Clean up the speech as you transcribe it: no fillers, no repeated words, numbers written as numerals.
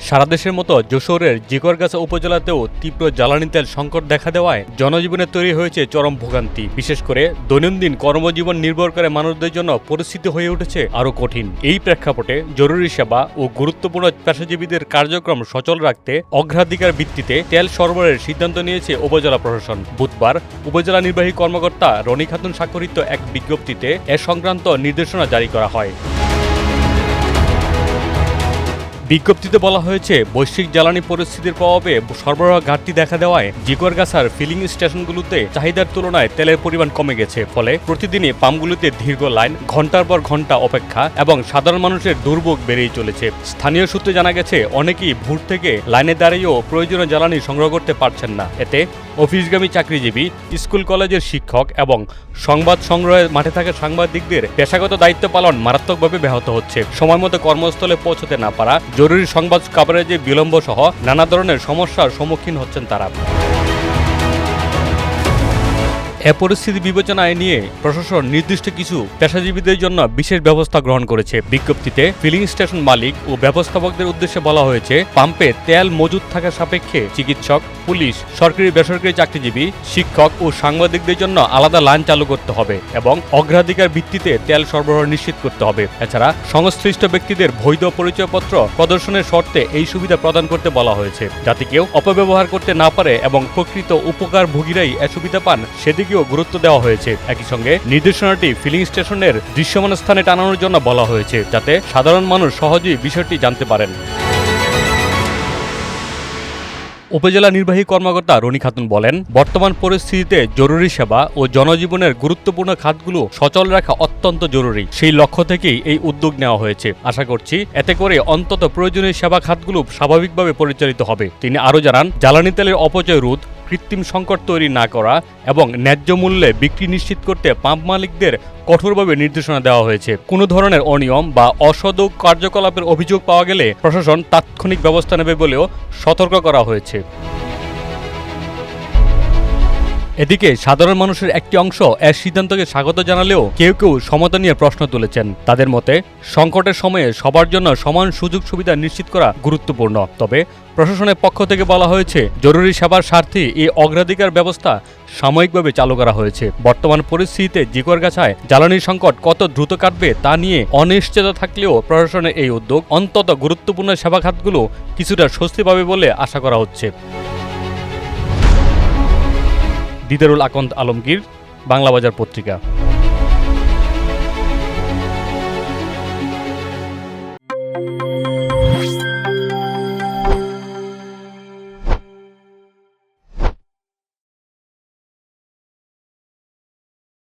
সারা দেশের মতো যশোরের জিকরগাছা উপজেলাতেও তীব্র জ্বালানি তেল সংকট দেখা দেওয়ায় জনজীবনে তৈরি হয়েছে চরম ভোগান্তি। বিশেষ করে দৈনন্দিন কর্মজীবন নির্ভর করে মানুষদের জন্য পরিস্থিতি হয়ে উঠেছে আরও কঠিন। এই প্রেক্ষাপটে জরুরি সেবা ও গুরুত্বপূর্ণ পেশাজীবীদের কার্যক্রম সচল রাখতে অগ্রাধিকার ভিত্তিতে তেল সরবরাহের সিদ্ধান্ত নিয়েছে উপজেলা প্রশাসন। বুধবার উপজেলা নির্বাহী কর্মকর্তা রনি খাতুন স্বাক্ষরিত এক বিজ্ঞপ্তিতে এ সংক্রান্ত নির্দেশনা জারি করা হয়। বিজ্ঞপ্তিতে বলা হয়েছে, বৈশ্বিক জ্বালানি পরিস্থিতির প্রভাবে সরবরাহ ঘাটতি দেখা দেওয়ায় জিকরগাছার ফিলিং স্টেশনগুলোতে চাহিদার তুলনায় তেলের পরিমাণ কমে গেছে। ফলে প্রতিদিনই পাম্পগুলোতে দীর্ঘ লাইন, ঘন্টার পর ঘন্টা অপেক্ষা এবং সাধারণ মানুষের দুর্ভোগ বেড়েই চলেছে। স্থানীয় সূত্রে জানা গেছে, অনেকেই ভোর থেকে লাইনে দাঁড়িয়েও প্রয়োজনীয় জ্বালানি সংগ্রহ করতে পারছেন না। এতে অফিসগামী চাকরিজীবী, স্কুল কলেজের শিক্ষক এবং সংবাদ সংগ্রহের মাঠে থাকা সাংবাদিকদের পেশাগত দায়িত্ব পালন মারাত্মকভাবে ব্যাহত হচ্ছে। সময়মতো কর্মস্থলে পৌঁছতে না পারা, জরুরি সংবাদ কভারেজে বিলম্ব সহ নানা ধরনের সমস্যার সম্মুখীন হচ্ছেন তারা। এ পরিস্থিতি বিবেচনায় নিয়ে প্রশাসন নির্দিষ্ট কিছু পেশাজীবীদের জন্য বিশেষ ব্যবস্থা গ্রহণ করেছে। বিজ্ঞপ্তিতে ফিলিং স্টেশন মালিক ও ব্যবস্থাপকদের উদ্দেশ্যে বলা হয়েছে, পাম্পে তেল মজুদ থাকা সাপেক্ষে চিকিৎসক, পুলিশ, সরকারি বেসরকারি চাকরিজীবী, শিক্ষক ও সাংবাদিকদের জন্য আলাদা লাইন চালু করতে হবে এবং অগ্রাধিকার ভিত্তিতে তেল সরবরাহ নিশ্চিত করতে হবে। এছাড়া সংশ্লিষ্ট ব্যক্তিদের বৈধ পরিচয়পত্র প্রদর্শনের শর্তে এই সুবিধা প্রদান করতে বলা হয়েছে, যাতে কেউ অপব্যবহার করতে না পারে এবং প্রকৃত উপকারভোগীরাই এ সুবিধা পান সেদিকেও গুরুত্ব দেওয়া হয়েছে। একই সঙ্গে নির্দেশনাটি ফিলিং স্টেশনের দৃশ্যমান স্থানে টানানোর জন্য বলা হয়েছে, যাতে সাধারণ মানুষ সহজেই বিষয়টি জানতে পারেন। উপজেলা নির্বাহী কর্মকর্তা রনি খাতুন বলেন, বর্তমান পরিস্থিতিতে জরুরি সেবা ও জনজীবনের গুরুত্বপূর্ণ খাতগুলো সচল রাখা অত্যন্ত জরুরি। সেই লক্ষ্য থেকেই এই উদ্যোগ নেওয়া হয়েছে। আশা করছি এতে করে অন্তত প্রয়োজনীয় সেবা খাতগুলো স্বাভাবিকভাবে পরিচালিত হবে। তিনি আরও জানান, জ্বালানি তেলের অপচয় রোধ, কৃত্রিম সংকট তৈরি না করা এবং ন্যায্য মূল্যে বিক্রি নিশ্চিত করতে পাম্প মালিকদের কঠোরভাবে নির্দেশনা দেওয়া হয়েছে। কোনো ধরনের অনিয়ম বা অসৎ কার্যকলাপের অভিযোগ পাওয়া গেলে প্রশাসন তাৎক্ষণিক ব্যবস্থা নেবে বলেও সতর্ক করা হয়েছে। এদিকে সাধারণ মানুষের একটি অংশ এর সিদ্ধান্তকে স্বাগত জানালেও কেউ কেউ সমতা নিয়ে প্রশ্ন তুলেছেন। তাদের মতে, সংকটের সময়ে সবার জন্য সমান সুযোগ সুবিধা নিশ্চিত করা গুরুত্বপূর্ণ। তবে প্রশাসনের পক্ষ থেকে বলা হয়েছে, জরুরি সেবার স্বার্থে এই অগ্রাধিকার ব্যবস্থা সাময়িকভাবে চালু করা হয়েছে। বর্তমান পরিস্থিতিতে জিকরগাছায় জ্বালানির সংকট কত দ্রুত কাটবে তা নিয়ে অনিশ্চয়তা থাকলেও প্রশাসনের এই উদ্যোগ অন্তত গুরুত্বপূর্ণ সেবা খাতগুলো কিছুটা স্বস্তি পাবে বলে আশা করা হচ্ছে। দিদারুল আকন্দ আলমগীর, বাংলাবাজার পত্রিকা।